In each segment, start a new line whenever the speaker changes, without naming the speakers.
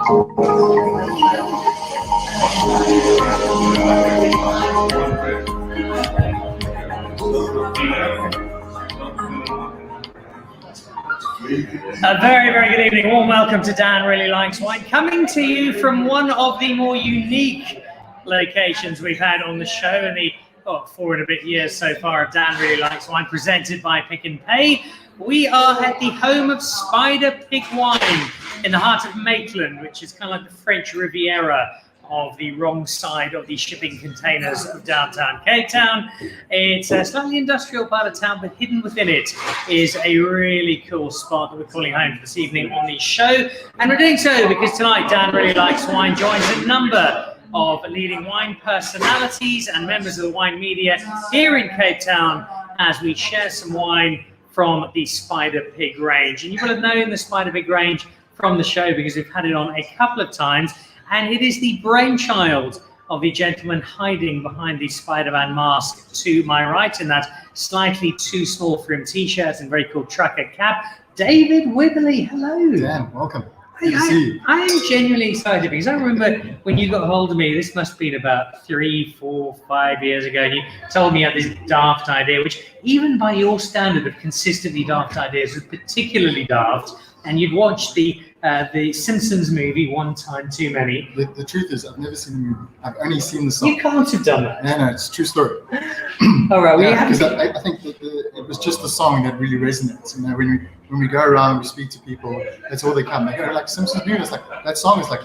A very, very good evening. Warm welcome to Dan Really Likes Wine, coming to you from one of the more unique locations we've had on the show in the 4 and a bit years so far of Dan Really Likes Wine, presented by Pick n Pay. We are at the home of Spider Pig Wine in the heart of Maitland, which is kind of like the French Riviera of the wrong side of the shipping containers of downtown Cape Town. It's a slightly industrial part of town, but hidden within it is a really cool spot that we're calling home for this evening on the show. And we're doing so because tonight Dan Really Likes Wine joins a number of leading wine personalities and members of the wine media here in Cape Town as we share some wine from the Spider Pig range. And you will have known the Spider Pig range from the show because we've had it on a couple of times. And it is the brainchild of the gentleman hiding behind the Spider-Man mask to my right in that slightly too small for him t-shirt and very cool trucker cap, David Wibbly. Hello.
Dan, welcome. Good to see you.
I am genuinely excited because I remember when you got hold of me, this must have been about 3, 4, 5 years ago, and you told me you had this daft idea, which even by your standard of consistently daft ideas was particularly daft, and you'd watched the Simpsons movie one time too many.
The truth is, I've never seen the movie. I've only seen the song.
You can't have done that.
No, it's a true story.
All right,
because I think that it was just the song that really resonates. You know, when we go around, we speak to people, that's all they come. They go like Simpsons movie. It's like that song is like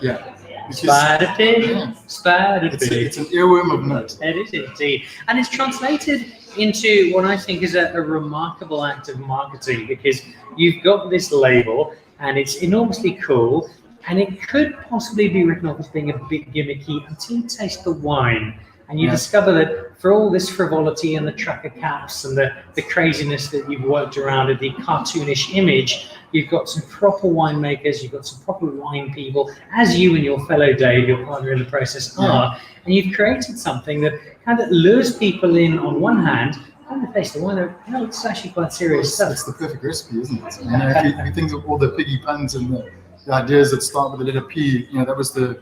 Spider Pig, Spider Pig.
It's an earworm of note.
It is indeed, and it's translated into what I think is a remarkable act of marketing because you've got this label. And it's enormously cool, and it could possibly be written off as being a bit gimmicky until you taste the wine, and you discover that for all this frivolity and the trucker caps and the craziness that you've worked around at the cartoonish image, you've got some proper winemakers, you've got some proper wine people, as you and your fellow Dave, your partner in the process, are, and you've created something that kind of lures people in on one hand. The taste of wine, it's actually quite serious stuff.
It's the perfect recipe, isn't it? You know, if you think of all the piggy puns and the ideas that start with the letter P, you know, that was the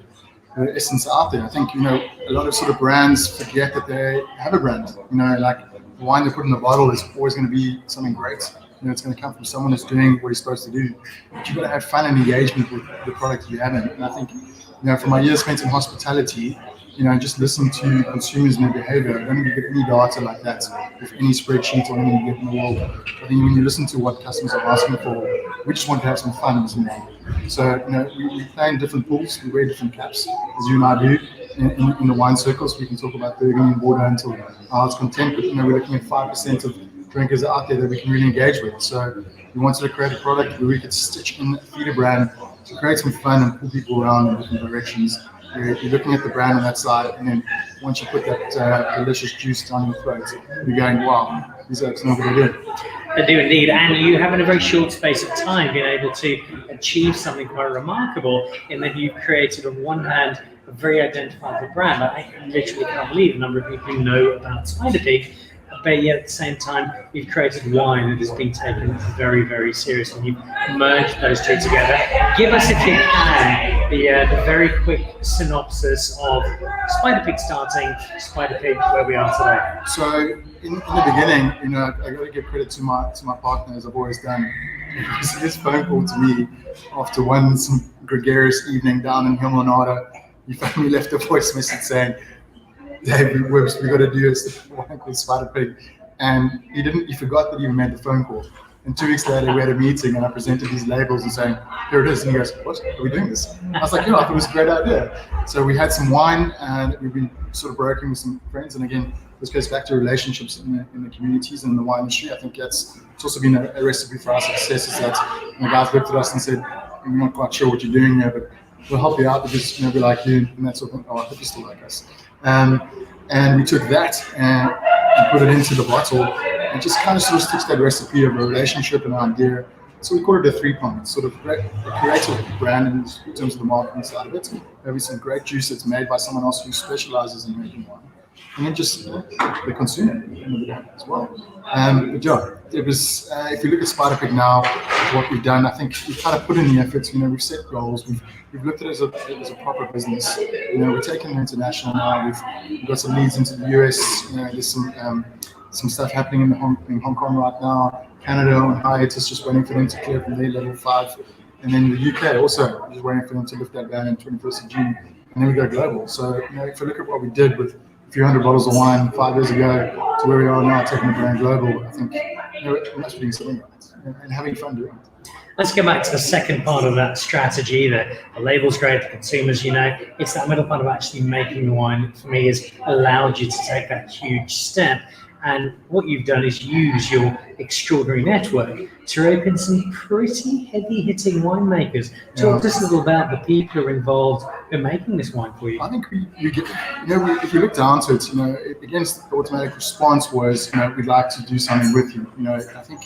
essence out there. I think, you know, a lot of sort of brands forget that they have a brand. You know, like the wine they put in the bottle is always going to be something great. You know, it's going to come from someone who's doing what he's supposed to do. But you've got to have fun and engagement with the product you're having. And I think, you know, from my years spent in hospitality, you know, just listen to consumers and their behavior. I don't think you get any data like that with any spreadsheet or anything you get in the world. I think when you listen to what customers are asking for, we just want to have some fun, isn't it? So, you know, we play in different pools, we wear different caps, as you and I do in the wine circles. We can talk about Burgundy and water until our heart's content, but, you know, we're looking at 5% of drinkers out there that we can really engage with. So we wanted to create a product where we could stitch in a feeder brand to create some fun and pull people around in different directions. You're looking at the brand on that side, and then once you put that delicious juice down your throat, you're going, wow, these oaks know what they do.
They do indeed, and you have in a very short space of time been able to achieve something quite remarkable in that you've created on one hand a very identifiable brand. I literally can't believe the number of people who know about Spider Pig, but yet at the same time you've created wine that has been taken very, very seriously. You've merged those two together. Give us, if you can, the very quick synopsis of Spider Pig starting, Spider Pig where we are today.
So in the beginning, you know, I got to give credit to my partner, as I've always done. His phone call to me after some gregarious evening down in Hillmanada, he finally left a voice message saying, Dave, we got to do a wine called Spider Pig, and he forgot that he even made the phone call. And 2 weeks later, we had a meeting, and I presented these labels and saying, "Here it is." And he goes, "What? Are we doing this?" I was like, "Yeah, I thought it was a great idea." So we had some wine, and we've been sort of brokering with some friends. And again, this goes back to relationships in the communities and the wine industry. I think it's also been a recipe for our success. Is that the guys looked at us and said, "We're not quite sure what you're doing here, but we'll help you out because we like you." And that sort of thing. Oh, I hope you still like us. And we took that and put it into the bottle and just kind of sort of stitched that recipe of a relationship and an idea. So we call it a three-pronged, sort of a creative brand in terms of the marketing side of it. Maybe some great juice that's made by someone else who specializes in making wine. and then just the consumer at the end of the day as well. But yeah, it was. If you look at Spider Pig now, what we've done, I think we've kind of put in the efforts. We've set goals. We've looked at it as a proper business. We're taking it international now. We've got some leads into the US. There's some stuff happening in Hong Kong right now. Canada on hiatus, just waiting for them to clear from their level 5. And then the UK also, just waiting for them to lift that ban on 21st of June. And then we go global. So, if you look at what we did with a few hundred bottles of wine 5 years ago to where we are now, taking the brand global, I think, we must be doing something right and having fun doing it.
Let's go back to the second part of that strategy. The label's great, the consumers, it's that middle part of actually making the wine, for me, has allowed you to take that huge step. And what you've done is use your extraordinary network to open some pretty heavy-hitting winemakers. Talk to us a little about the people who are involved in making this wine for you.
I think we get, if you look down to it, against the automatic response was, we'd like to do something with you. I think,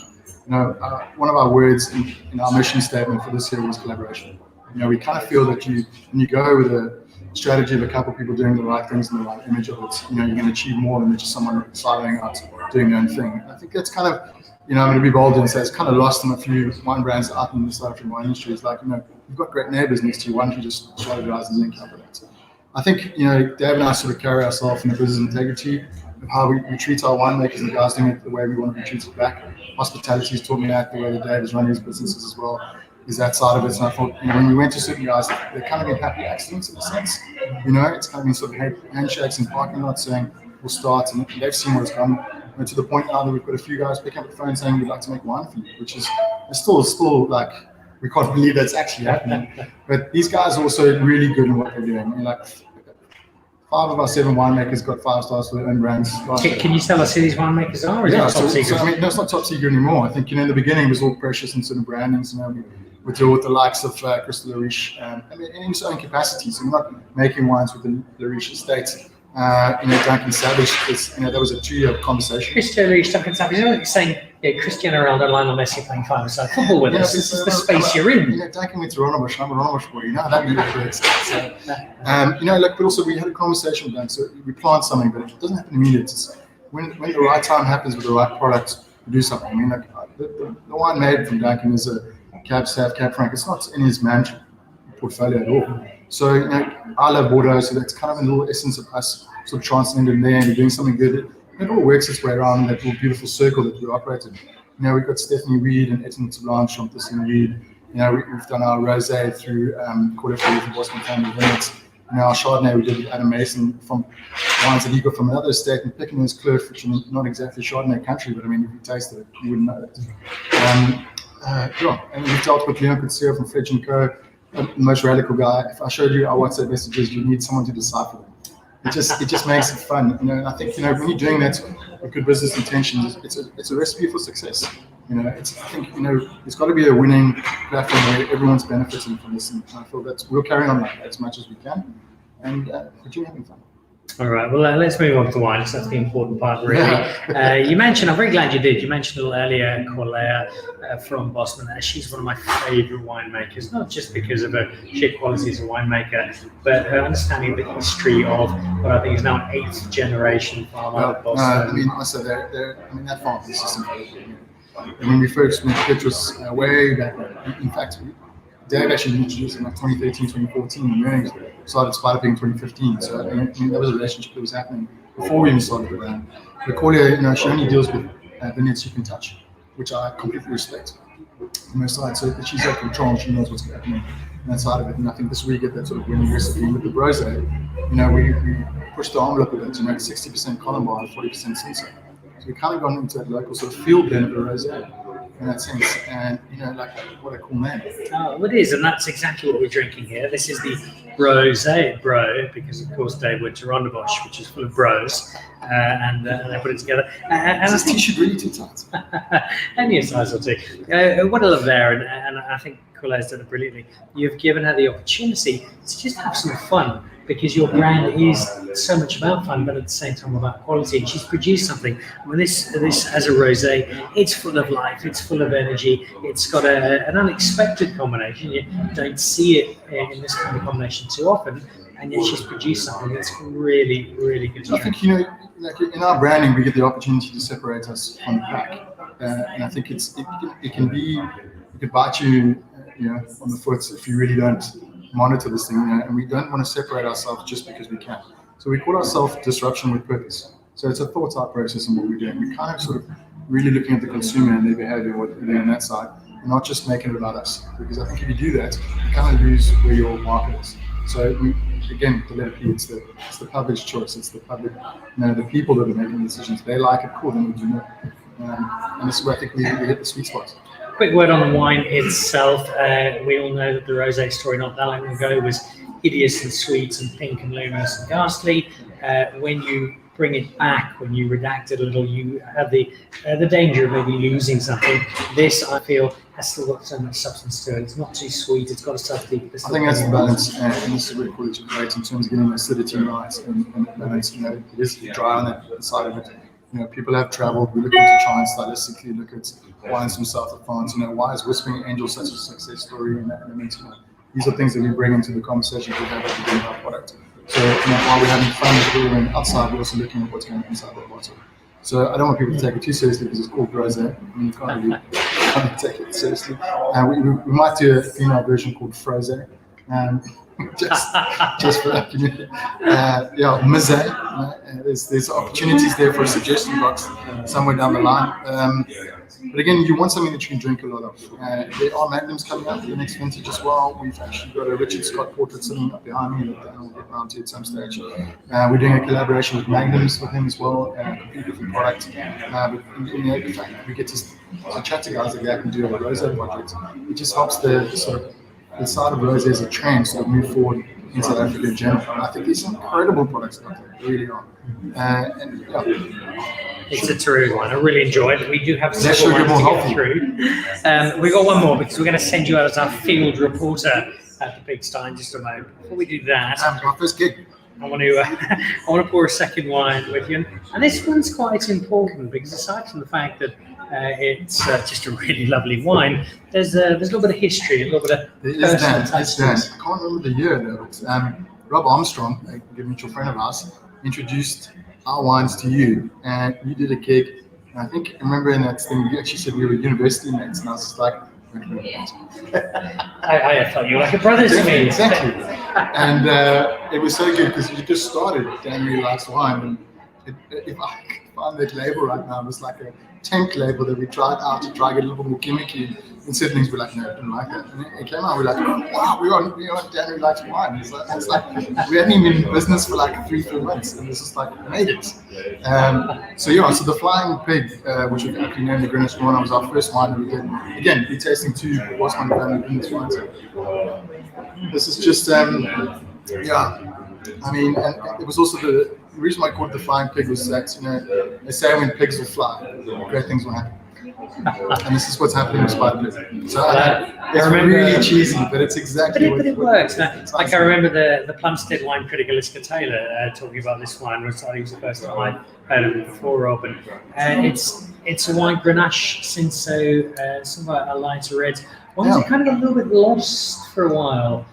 one of our words in our mission statement for this year was collaboration. We kind of feel that when you go with a strategy of a couple of people doing the right things and the right image of it, you're going to achieve more than just someone siloing out doing their own thing. I think that's kind of, I'm going to be bold and say it's kind of lost in a few wine brands out in the South African wine industry. It's like, you've got great neighbors next to you. Why don't you just strategize and link up with it? I think, Dave and I sort of carry ourselves in the business integrity of how we treat our winemakers and guys doing it the way we want to be treated back. Hospitality has taught me that, the way that Dave is running his businesses as well. Is that side of it. So I thought, when we went to certain guys, they're kind of been happy accidents in a sense. It's kind of been sort of handshakes in parking lots saying, we'll start, and they've seen what's come. And to the point now that we've got a few guys picking up the phone saying, we'd like to make wine for you, which is still like, we can't believe that's actually happening. But these guys are also really good in what they're doing. Like 5 of our 7 winemakers got 5 stars for their own brands.
Can you tell us who these winemakers are? Or is it top secret?
So, no, it's not top secret anymore. I think, in the beginning it was all precious and certain brandings. We deal with the likes of Crystal Lariche, in its own capacity. So we're not making wines with the Lariche estate. Duncan Savage, that was a 2-year conversation.
Crystal Lariche, Duncan Savage, you're saying Cristiano Ronaldo, Lionel Messi playing 5-a-side football with us. This is the space you're in.
Duncan went to Ronaldo, I'm a Ronaldo boy. That really works. So, but also we had a conversation with them. So we plant something, but it doesn't happen immediately. When the right time happens with the right product, we do something. The wine made from Duncan is a Cab Sav, Cab Franc. It's not in his management portfolio at all. So, I love Bordeaux, so that's kind of a little essence of us sort of transcending there and doing something good. It all works its way around that little beautiful circle that we operate in. We've got Stephanie Reed and Etienne Blanche from Thistle Reed. We've done our rosé through Quarter from Boston Family Vineyards. Our Chardonnay we did with Adam Mason from wines that he got from another estate in Pickering's Kloof, which is not exactly Chardonnay country, but if you tasted it, you wouldn't know that. And we've dealt with Leon Couture from Fletch & Co., the most radical guy. If I showed you our WhatsApp messages, you need someone to decipher them. It just makes it fun. And I think, when you're doing that with good business intentions, it's a recipe for success. It's got to be a winning platform where everyone's benefiting from this. And I feel that we'll carry on like that as much as we can and continue having fun.
All right, well, let's move on to wine. That's the important part, really. You mentioned, I'm very glad you did. You mentioned a little earlier, Corlea from Boston. She's one of my favorite winemakers, not just because of her sheer quality as a winemaker, but her understanding of the history of what I think is now an 8th generation farm out of Boston.
Also, that farm is just incredible. And when we first met Petrus way back, in fact, Dave actually introduced in 2013, 2014, and we started Spider Pig in 2015. So that was a relationship that was happening before we even started the brand. But Corlea, she only deals with vineyards you can touch, which I completely respect from her side. So she's got control and she knows what's happening on that side of it. And I think this we get that sort of winning recipe with the rosé. We pushed the envelope with it to make 60% Colombard, 40% Cinsault. So we kind of gone into that local sort of field blend of the rosé in that sense, and what a cool name.
Oh, it is, and that's exactly what we're drinking here. This is the Rosé Bro, because of course Dave went to Rondebosch, which is full of bros, and they put it together. And
I think should really too tight.
Only a size or two. What I love there, and I think Corlea's done it brilliantly. You've given her the opportunity to just have some fun, because your brand is so much about fun, but at the same time about quality. And she's produced something. When this as a rosé, it's full of life, it's full of energy, it's got an unexpected combination. You don't see it in this kind of combination too often, and yet she's produced something that's really, really good.
I think, like in our branding, we get the opportunity to separate us from the pack, and I think it could bite you, on the foot if you really don't monitor this thing, and we don't want to separate ourselves just because we can. So we call ourselves disruption with purpose. So it's a thought-out process in what we're doing. We're kind of sort of really looking at the consumer and their behavior, what they're doing on that side, and not just making it about us. Because I think if you do that, you kind of lose where your market is. So again, the letter P, it's the public's choice. It's the public, the people that are making decisions. They like it, cool, then we do more. And this is where I think we hit the sweet spot.
Quick word on the wine itself. We all know that the rosé story not that long ago was hideous and sweet and pink and luminous and ghastly. When you bring it back, when you redact it a little, you have the danger of maybe losing something. This, I feel, has still got so much substance to it. It's not too sweet. It's got a subtlety.
I think that's the balance, and this is where quality is great in terms of getting acidity right and balance. It is dry on that side of it. People have traveled. We're looking to try and stylistically look at wines from south of France. Why is Whispering Angel such a success story? And these are things that we bring into the conversation we have every day with our product. So while we're having fun with everyone outside, we're also looking at what's going on inside the bottle. So I don't want people to take it too seriously because it's called rosé. You can't really take it seriously. We might do a female version called frosé. Just for that community. Mizé. There's opportunities there for a suggestion box somewhere down the line. But again, you want something that you can drink a lot of. There are magnums coming out for the next vintage as well. We've actually got a Richard Scott portrait sitting up behind me that I'll get around to at some stage. We're doing a collaboration with magnums with him as well, a completely different product. But the fact that we get to chat to guys like that and do a rosé project, it just helps the sort of the side of rosé as a trend sort of move forward in South Africa in general. And I think there's some incredible products out there, really are.
It's a terrific one. I really enjoyed it. We do have several ones to get through. We've got one more because we're going to send you out as our field reporter at the Pig Sty in just a moment. Before we do that,
my first gig.
I want to pour a second wine with you, and this one's quite important because aside from the fact that it's just a really lovely wine, there's a little bit of history, a little bit of personal taste.
I can't remember the year though, but Rob Armstrong, a good mutual friend of ours, introduced our wines to you, and you did a gig. And I think I remember in that thing you actually said we were university mates, and I was just like,
I thought you were like a brother to me.
Exactly. And it was so good because you just started Dan Really Likes Wine, and if I could find that label right now, it was like a tank label that we tried out to try to get a little bit more gimmicky. And certain things were like, no, I didn't like that. And it came out, we're like, wow, we're on Dan Really Likes Wine. It's like we hadn't even been in business for like 3-4 months, and it's just like made it. So the Flying Pig, which we actually named the Greenwich one, was our first wine that we did. Again, we're tasting two what's on the family in this wine. This is just and it was also the reason why I called it the Flying Pig was that they say when pigs will fly, great things will happen. And this is what's happening with Spider Blue. So it's really cheesy, but it's exactly
but it works. Like I remember the Plumstead wine critic Alistair Taylor talking about this wine, which I think was the first time I heard of it before, Rob. And it's a wine Grenache Cinsault, somewhat a lighter red. One that kind of got a little bit lost for a while.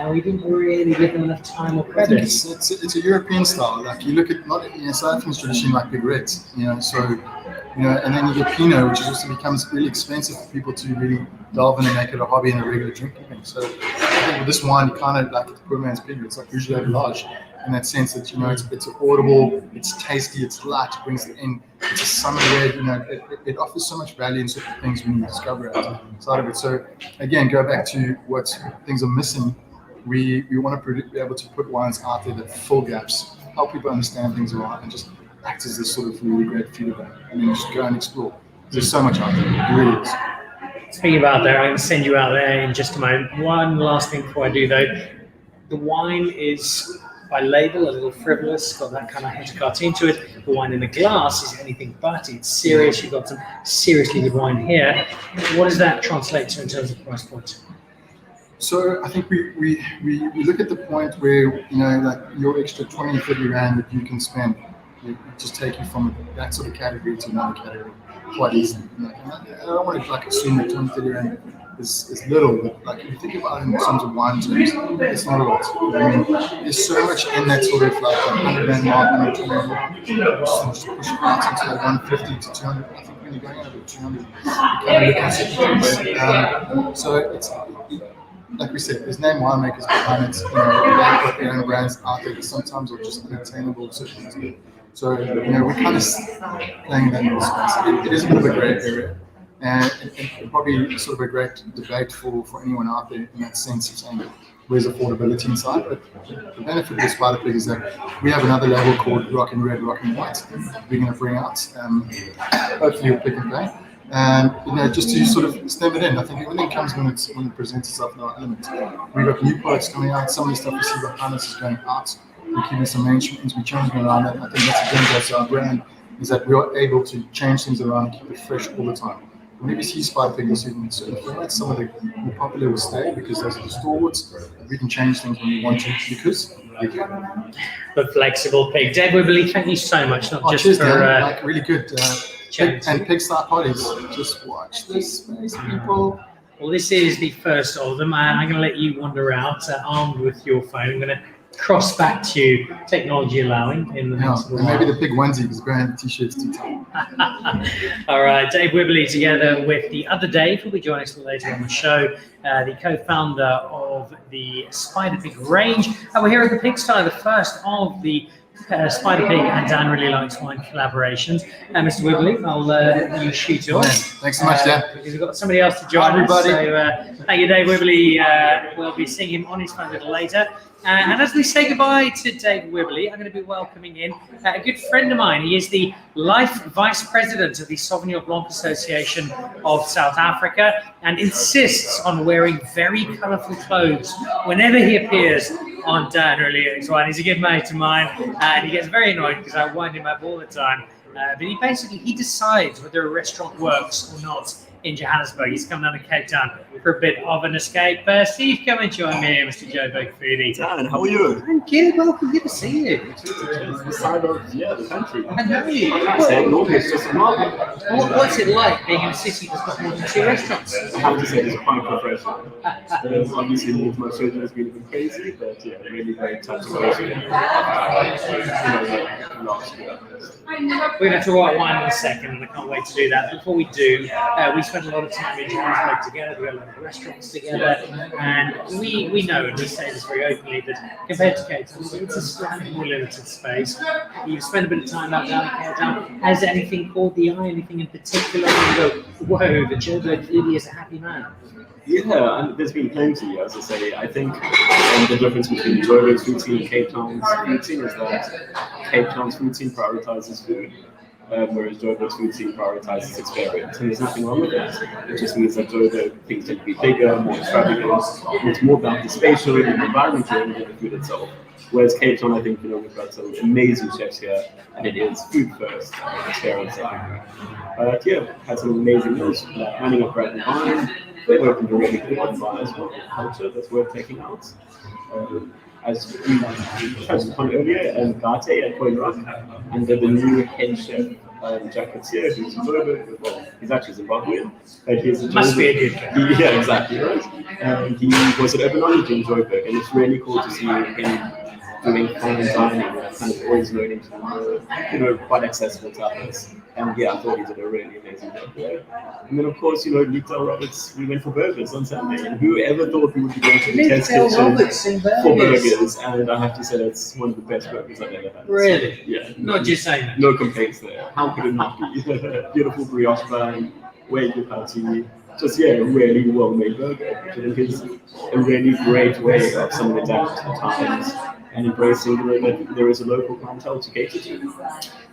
We didn't really give them enough time or credit.
It's a European style. Like you look at South African's tradition like big reds, and then you get Pinot, which also becomes really expensive for people to really delve in and make it a hobby and a regular drinking thing. So I think with this wine, you kind of like the poor man's pig. It's like usually large in that sense that it's affordable, it's tasty, it's light, it brings it in. It's a summer red. It offers so much value in certain things when you discover it outside of it. So again, go back to what things are missing. We want to be able to put wines out there that fill gaps, help people understand things right, and just act as this sort of really great feedback. And then just go and explore. There's so much out there. It really is.
Speaking about there, I'm going to send you out there in just a moment. One last thing before I do, though. The wine is, by label, a little frivolous, got that kind of hint of cartoon to it. The wine in the glass is anything but. It's serious. You've got some seriously good wine here. What does that translate to in terms of price point?
So I think we look at the point where like your extra 20, 30 rand that you can spend, it just take you from that sort of category to another category quite easily. I don't want to assume that 20, 30 rand is little, but like if you think about it in terms of wine terms, it's not a lot. I mean, there's so much in that sort of like that 100 rand mark, 120 mark, just push it out into like 150 to 200. I think when you're going over 200, you kind of look at things. So it's like we said, there's name winemakers behind it. You know, they've got their own brands out there that sometimes are just unattainable to certain things. So you know, we're kind of playing that in space. It is a bit of a grey area. And probably sort of a great debate for anyone out there in that sense of saying where's affordability inside. But the benefit of the Spider Pig is that we have another label called Rock and Red, Rock and White. We're going to bring out, hopefully, a Pick and Pay. And you know, just to sort of stem it in, I think everything comes when it presents itself in our element. We've got new products coming out. Some of the stuff we see behind us is going out. We're keeping some mainstream things. We're changing around it. I think that's again goes to our brand, is that we are able to change things around and keep it fresh all the time. Whenever you see Spider Pig in certain formats, some of the more popular will stay because those are the stalwarts. We can change things when we want to because we can.
The flexible pig. Dave Wibberley, thank you so much. Not just
cheers,
for
Dan. Like really good. Pig Sty parties. Just watch this space, people.
Well, this is the first of them, and I'm going to let you wander out armed with your phone. I'm going to cross back to technology allowing in the next
and maybe the pig onesie because brand t-shirts too tight.
All right, Dave Wibberley together with the other Dave, who'll be joining us later on the show, the co-founder of the Spider Pig range. And we're here at the Pig Sty, the first of the Spider Pig and Dan Really Likes Wine collaborations. Mr. Wibberley, I'll let you shoot yours.
Thanks so much, Dan.
Because we've got somebody else to join us. So thank you, Dave Wibberley. We'll be seeing him on his phone a little later. And as we say goodbye to Dave Wibberley, I'm going to be welcoming in a good friend of mine. He is the Life Vice President of the Sauvignon Blanc Association of South Africa and insists on wearing very colourful clothes whenever he appears on Dan Really Likes Wine. He's a good mate of mine, and he gets very annoyed because I wind him up all the time. But he decides whether a restaurant works or not in Johannesburg. He's come down to Cape Town for a bit of an escape. Steve, come and join me, Mr. Joburg Foodie.
Dan, how are you?
I'm good. Welcome. Good to see you.
The side of the country.
I know you.
Normally it's just a market.
What's it like being in a city that's got more than 2 restaurants?
I have to say it's quite refreshing. Obviously, my schedule has been a bit crazy, but yeah, really great touch of last year.
We're going to talk about wine in a second, and I can't wait to do that. Before we do, we spent a lot of time in Johannesburg together. We got a lot of restaurants together, and we know, and we say this very openly, that compared to Cape Town, it's a slightly more limited space. You've spent a bit of time out down in Cape Town. Has anything caught the eye? Anything in particular? You go, whoa, the Joburg really is a happy man.
Yeah, and there's been plenty, as I say. I think the difference between Joburg's food scene and Cape Town's food scene is that Cape Town's food scene prioritizes food, whereas Joburg's food scene prioritizes experience. And there's nothing wrong with that. It just means that Joburg things tend to be bigger, more extravagant. It's more about the spatial and the environment than the food itself. Whereas Cape Town, I think, we've got some amazing chefs here, and it is food first, experience everywhere. But yeah, had some amazing meals, running up right behind. They opened a really good one by as well, culture that's worth taking out. As we touched upon earlier, Gate at Point Rock, and the new head chef, Jack Katia, who's Joburg, well, he's actually Zimbabwean, but he's a
Must be a good guy.
Yeah, exactly, right. He was at Urbanology in Joburg, and it's really cool to see him doing fine dining, kind of always learning to quite accessible to others. And yeah, I thought he did a really amazing job there. And then of course, Lita Roberts, we went for burgers on Sunday, and whoever thought we would be going to the test kitchen for burgers? And I have to say that's one of the best burgers I've ever had.
Really?
So, yeah.
Not just saying that.
No complaints there. How could it not be? Beautiful brioche bun, wagyu patty. Just a really well-made burger. I think it's a really great way of some of the times and embracing that there is a local clientele to cater to.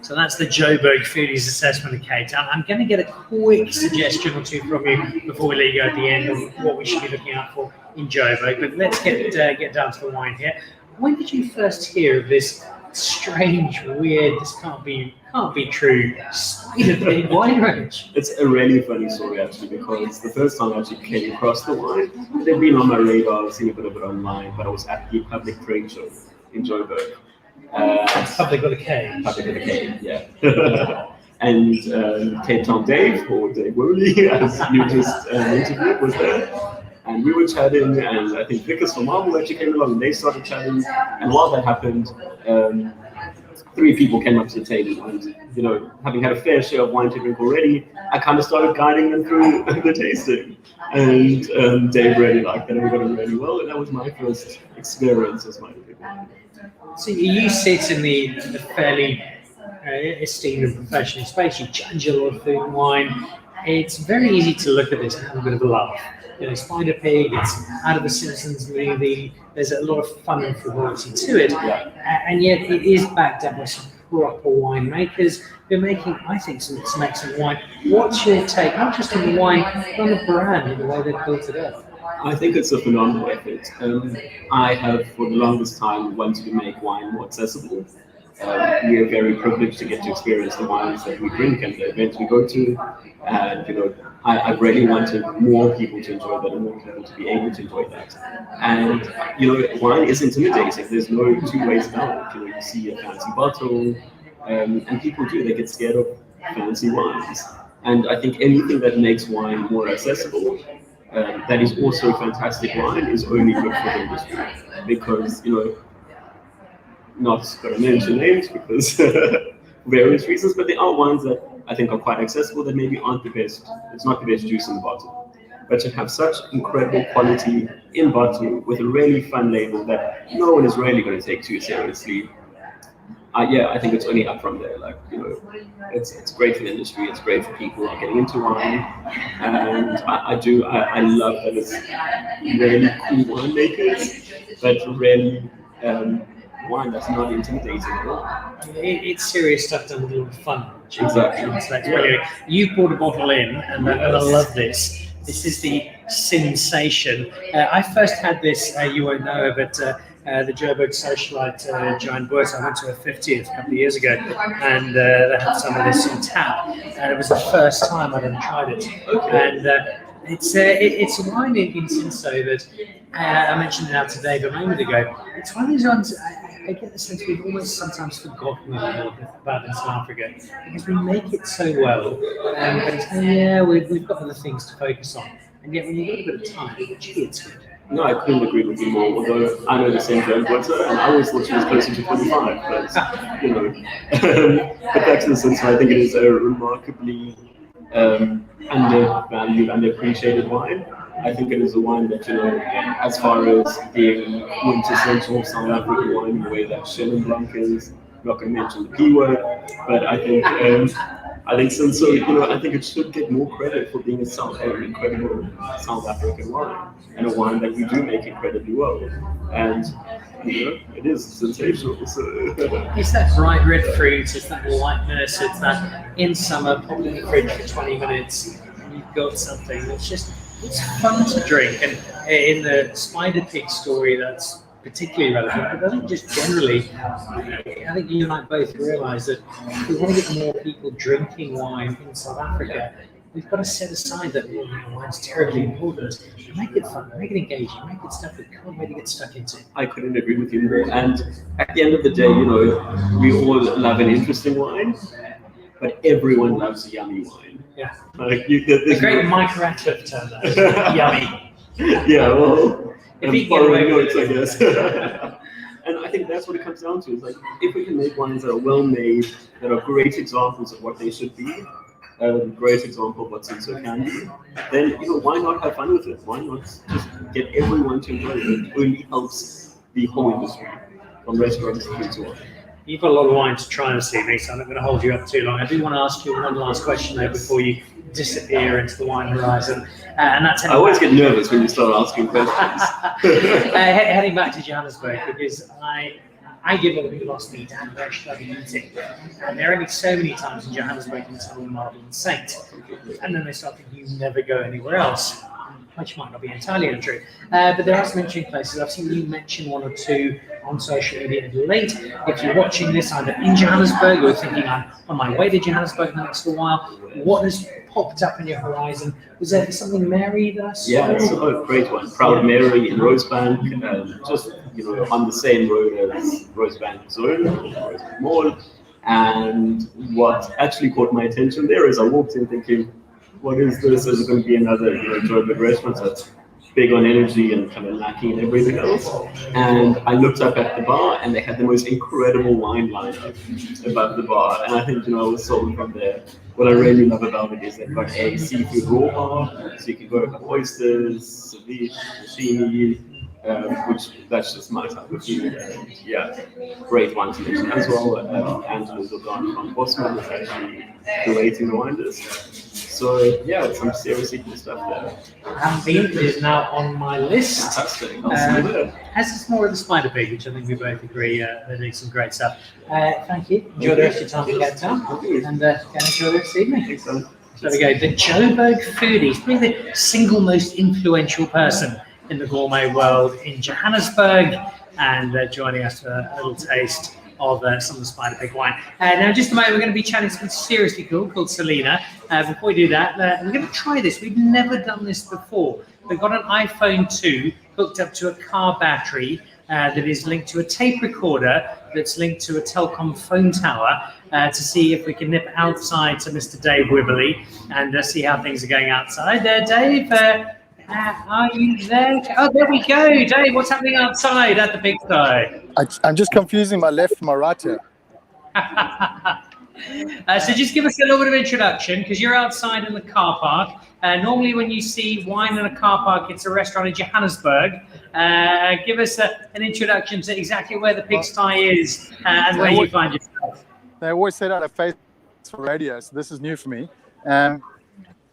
So that's the Joburg Foodies assessment of Cape Town. I'm going to get a quick suggestion or two from you before we let you go at the end on what we should be looking out for in Joburg. But let's get down to the wine here. When did you first hear of this strange, weird, this can't be true Spider Pig wine range?
It's a really funny story actually, because the first time I actually came across the wine, it had been on my radar, I've seen a bit of it online, but I was at the public trade show in Joburg.
Public with a K.
Public with a K, yeah. And Cape Town Dave, or Dave Woolley, as you just interviewed, was there. And we were chatting, and I think Vickers from Marvel actually came along, and they started chatting. And while that happened, 3 people came up to the table, and having had a fair share of wine to drink already, I kind of started guiding them through the tasting. And Dave really liked it, and we got on really well. And that was my first experience as wine drinking.
So you sit in the fairly esteemed and professional space. You judge a lot of food and wine. It's very easy to look at this and have a bit of a laugh. Spider Pig, it's out of the Simpsons movie. There's a lot of fun and frivolity to it, and yet it is backed up by some proper winemakers who are making, I think, some excellent wine. What's your take, not just on the wine, but on the brand and the way they've built it up?
I think it's a phenomenal effort. I have, for the longest time, wanted to make wine more accessible. We are very privileged to get to experience the wines that we drink and the events we go to. And I really wanted more people to enjoy that and more people to be able to enjoy that. And wine is intimidating. There's no 2 ways about it. You see a fancy bottle, and people they get scared of fancy wines. And I think anything that makes wine more accessible, that is also fantastic wine, is only good for the industry. Because not going to mention names because various reasons, but there are wines that I think are quite accessible that maybe aren't the best. It's not the best juice in the bottle, but to have such incredible quality in bottle with a really fun label that no one is really going to take too seriously. I think it's only up from there. It's great for the industry. It's great for people who are getting into wine, and I love that it's really cool winemakers, but really. Wine that's not intimidating at all.
It's serious stuff done with a lot of fun.
Exactly.
You brought a bottle in, and I love this. This is the Sensation. I first had this, you won't know, but the Joburg socialite Giant Boys. I went to a 50th a couple of years ago, and they had some of this on tap, and it was the first time I'd ever tried it. And it's a wine in Senso that I mentioned it out to Dave a moment ago. It's one of these ones. I get the sense we've almost sometimes forgotten about in South Africa because we make it so well. But it's we've got other things to focus on. And yet when you get a bit of time, it's good.
No, I couldn't agree with you more. Although I know the same Joan Butter, and I always thought she was closer to 25. But but back to the Senso, I think it is a remarkably undervalued, underappreciated wine. I think it is a wine that, as far as being quintessential South African wine in the way that Chenin Blanc is, I'm not going to mention the P word, but I think Senso, I think it should get more credit for being an incredible South African wine, and a wine that we do make incredibly well. And it is sensational. So.
It's that bright red fruit, it's that lightness, it's that in summer, pop it in the fridge for 20 minutes, and you've got something that's it's fun to drink. And in the Spider Pig story, that's particularly relevant, but I think just generally, I think you and I both realise that if we want to get more people drinking wine in South Africa, we've got to set aside that wine's terribly important. Make it fun, make it engaging, make it stuff we can't really get stuck into.
I couldn't agree with you more. And at the end of the day, we all love an interesting wine, but everyone loves yummy wine.
Yeah.
The
great Mike Ratcliffe term, that yummy.
Yeah, well,
borrowing
notes, I guess. And I think that's what it comes down to. Is if we can make wines that are well made, that are great examples of what they should be, a great example of what Senso can be, then why not have fun with it? Why not just get everyone to enjoy it? It only helps the whole industry, from restaurants to so on.
You've got a lot of wine to try and see me, so I'm not going to hold you up too long. I do want to ask you one last question though before you disappear into the wine horizon, and that's.
I always get nervous when you start asking questions.
Heading back to Johannesburg, because I give all the people ask me, Dan, where should I be eating? And there are only so many times in Johannesburg you tell them Marble and Saint, and then they start thinking you never go anywhere else, which might not be entirely untrue. But there are some interesting places. I've seen you mention one or two on social media late. If you're watching this either in Johannesburg or thinking I'm on my way to Johannesburg in the next little while, what has popped up in your horizon? Was there something Mary that I saw?
Yeah, it's a great one. Proud Mary in Rosebank, just on the same road as Rosebank Zone, Rosebank Mall. And what actually caught my attention there is I walked in thinking, what is this? Is it going to be another Joburg restaurant that's big on energy and kind of lacking in everything else? And I looked up at the bar, and they had the most incredible wine lineup above the bar. And I think, I was sold from there. What I really love about it is they've got a seafood raw bar, so you can go for oysters, ceviche, sashimi, which that's just my type of food. And yeah, great wine selection as well. Angela's Organ from Bosman is actually curating the wine list. So yeah, some seriously cool stuff there.
Ambient is now on my list.
Fantastic. I'll see you there.
As it's more of the Spider Pig, which I think we both agree they're doing some great stuff. Thank you. Enjoy the rest of your time in Cape Town, and enjoy the rest of the evening.
Thanks, man.
So there we go. The Joburg foodie. He's probably the single most influential person in the gourmet world in Johannesburg, and joining us for a little taste of some of the Spider Pig wine. Now, in just a moment, we're going to be chatting to something seriously cool called Selena. Before we do that, we're going to try this. We've never done this before. We've got an iPhone 2 hooked up to a car battery that is linked to a tape recorder that's linked to a telecom phone tower to see if we can nip outside to Mr. Dave Wibberley and see how things are going outside. Dave, are you there? Oh, there we go. Dave, what's happening outside at the Pig Sty?
I'm just confusing my left from my right here.
So just give us a little bit of introduction, because you're outside in the car park. Normally when you see wine in a car park, it's a restaurant in Johannesburg. Give us an introduction to exactly where the Pig Sty is and where you find yourself.
They always said out of face for radio, so this is new for me.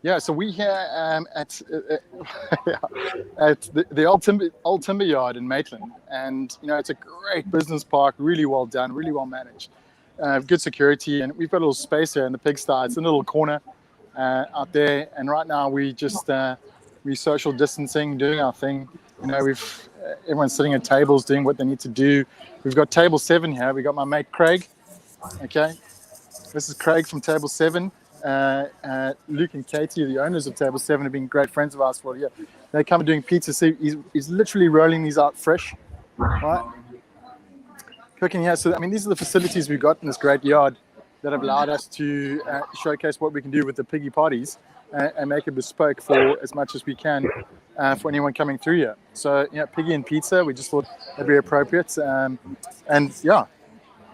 Yeah, so we here at the old timber yard in Maitland, and it's a great business park, really well done, really well managed, good security, and we've got a little space here in the Pig Sty. It's in a little corner out there, and right now we just we social distancing, doing our thing. Everyone's sitting at tables doing what they need to do. We've got table 7 here. We got my mate Craig. Okay, this is Craig from table 7. Luke and Katie, the owners of Table 7, have been great friends of ours for a year. They come doing pizza. So he's literally rolling these out fresh, right? Cooking here. So these are the facilities we've got in this great yard that have allowed us to showcase what we can do with the piggy parties and make it bespoke for as much as we can for anyone coming through here. So piggy and pizza, we just thought that'd be appropriate. And yeah,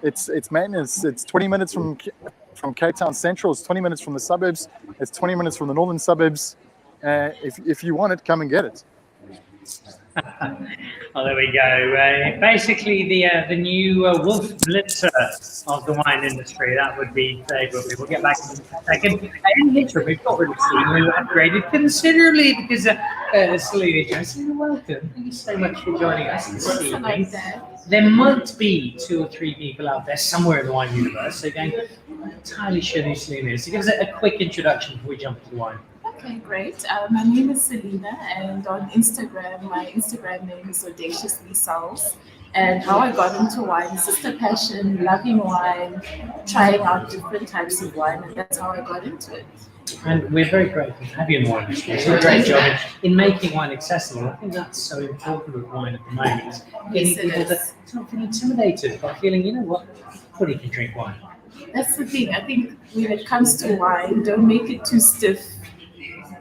it's maintenance. It's 20 minutes from Cape Town Central. It's 20 minutes from the suburbs. It's 20 minutes from the northern suburbs. If you want it, come and get it.
Well, there we go. Basically, the new Wolf Blitzer of the wine industry. That would be Dave Wibberley. We'll get back in a second. In the interim, we've got rid of Selena, who upgraded considerably because Selena Johnson, welcome. Thank you so much for joining us this evening. There might be 2 or 3 people out there somewhere in the wine universe. So again, I'm not entirely sure who Selena is. So give us a quick introduction before we jump into wine.
Okay, great. My name is Selena, and on Instagram, my Instagram name is Audaciously Sells. And how I got into wine is just a passion, loving wine, trying out different types of wine, and that's how I got into it.
And we're very grateful to have you in the wine industry. It's a great job in making wine accessible. I think that's so important with wine at the moment. Getting people to not feel intimidated by feeling, you know what, everybody can drink wine.
That's the thing. I think when it comes to wine, don't make it too stiff,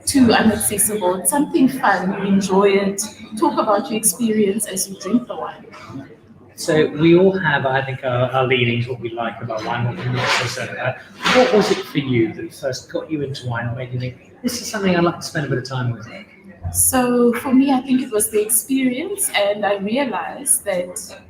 too inaccessible. It's something fun. You enjoy it. Talk about your experience as you drink the wine.
So we all have, I think, our leanings, what we like about wine, what we're not so certain about. What was it for you that first got you into wine and made you think, this is something I'd like to spend a bit of time with?
So for me, I think it was the experience, and I realized that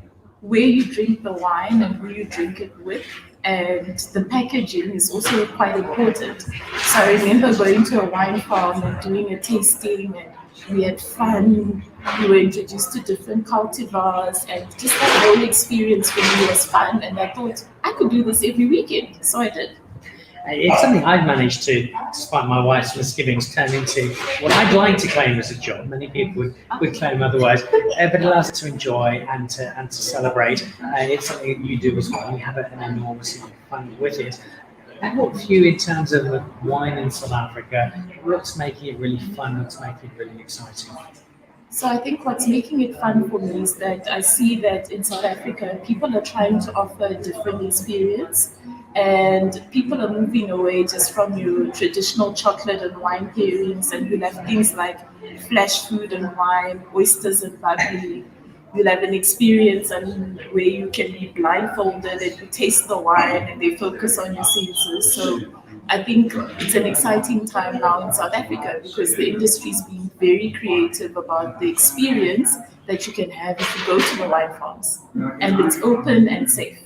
where you drink the wine and who you drink it with, and the packaging is also quite important. So I remember going to a wine farm and doing a tasting, and we had fun. We were introduced to different cultivars, and just that whole experience for me was fun. And I thought I could do this every weekend, so I did.
It's something I've managed to, despite my wife's misgivings, turn into what I'd like to claim as a job. Many people would claim otherwise, but it allows us to enjoy and to celebrate. It's something that you do as well. We have an enormous amount of fun with it. And what for you in terms of wine in South Africa? What's making it really fun? What's making it really exciting?
So I think what's making it fun for me is that I see that in South Africa, people are trying to offer a different experience, and people are moving away just from your traditional chocolate and wine pairings, and you'll have things like flash food and wine, oysters and bubbly. You'll have an experience and where you can be blindfolded and you taste the wine and they focus on your senses. So I think it's an exciting time now in South Africa because the industry is being very creative about the experience that you can have if you go to the wine farms. And it's open and safe.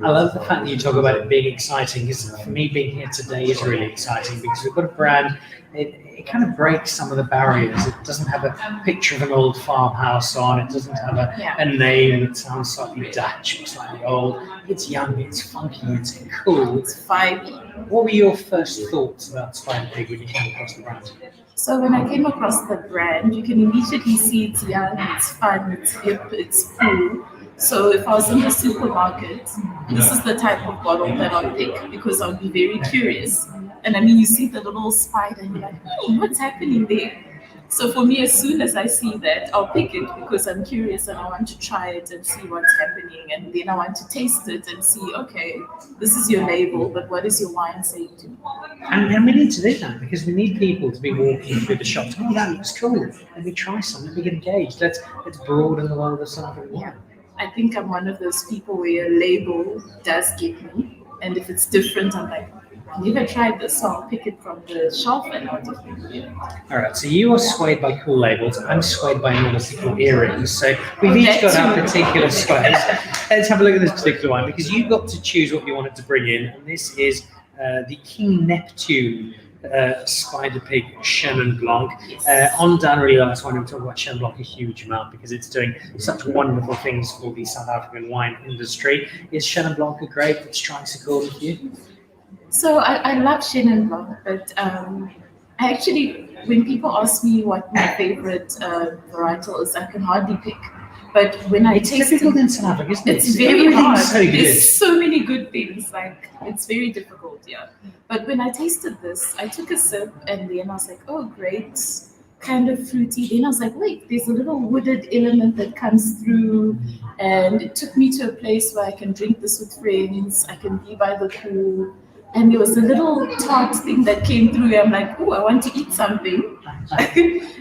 I love the fact that you talk about it being exciting, because for me being here today is really exciting because we've got a brand, it kind of breaks some of the barriers. It doesn't have a picture of an old farmhouse on, it doesn't have a name that sounds slightly Dutch or slightly old. It's young, it's funky, it's cool.
It's vibey.
What were your first thoughts about Spider Pig when you came across the brand?
So when I came across the brand, you can immediately see it's young, it's fun, it's hip, it's cool. So if I was in the supermarket, this is the type of bottle that I'll pick because I'll be very curious. And I mean, you see the little spider and you're like, what's happening there? So for me, as soon as I see that, I'll pick it because I'm curious and I want to try it and see what's happening. And then I want to taste it and see, okay, this is your label, but what is your wine saying to me?
And we need to do that because we need people to be walking through the shops. Oh, that looks cool. Let me try some. Let me get engaged. Let's broaden the world of South African wine.
I think I'm one of those people where a label does get me. And if it's different, I'm like, I've never tried this, so I'll pick it from the shelf and I'll definitely.
All right, so you are swayed by cool labels. I'm swayed by nautical earrings. So we've each got our particular sways. Let's have a look at this particular one because you got to choose what you wanted to bring in. And this is the King Neptune Spider Pig Chenin Blanc. On Dan Really Likes Wine, we talk about Chenin Blanc a huge amount because it's doing such wonderful things for the South African wine industry. Is Chenin Blanc a grape that strikes a chord with you?
So I love Chenin Blanc, but I actually, when people ask me what my favorite varietal is, I can hardly pick. But when I taste
it's difficult in South Africa, isn't it?
it's very hard.
So good.
There's so many good things. Like it's very difficult, yeah. But when I tasted this, I took a sip and then I was like, oh, great, kind of fruity. Then I was like, wait, there's a little wooded element that comes through, and it took me to a place where I can drink this with friends. I can be by the pool. And there was a little tart thing that came through. I'm like, oh, I want to eat something.